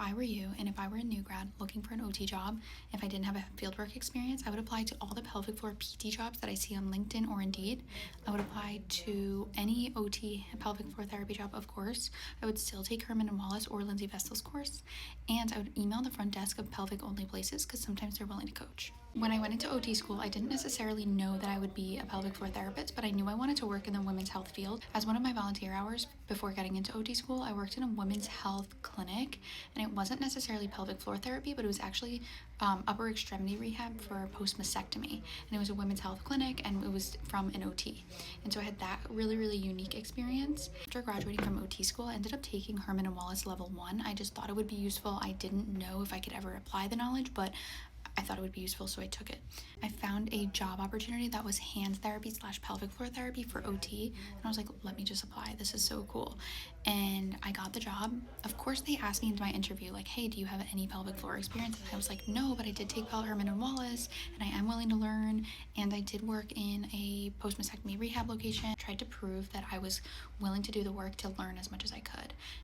I were you and if I were a new grad looking for an OT job, if I didn't have a fieldwork experience, I would apply to all the pelvic floor PT jobs that I see on LinkedIn or Indeed. I would apply to any OT pelvic floor therapy job, of course. I would still take Herman and Wallace or Lindsay Vestal's course, and I would email the front desk of pelvic only places because sometimes they're willing to coach. When I went into OT school, I didn't necessarily know that I would be a pelvic floor therapist, but I knew I wanted to work in the women's health field. As one of my volunteer hours before getting into OT school, I worked in a women's health clinic, and it wasn't necessarily pelvic floor therapy, but it was actually upper extremity rehab for post mastectomy. And it was a women's health clinic, and it was from an OT. And so I had that really unique experience. After graduating from OT school, I ended up taking Herman and Wallace level 1. I just thought it would be useful. I didn't know if I could ever apply the knowledge, but I thought it would be useful, so I took it. I found a job opportunity that was hand therapy / pelvic floor therapy for OT, and I was like, let me just apply. This is so cool. And I got the job. Of course, they asked me into my interview, like, hey, do you have any pelvic floor experience? And I was like, no, but I did take Herman and Wallace, and I am willing to learn. And I did work in a post mastectomy rehab location. I tried to prove that I was willing to do the work to learn as much as I could.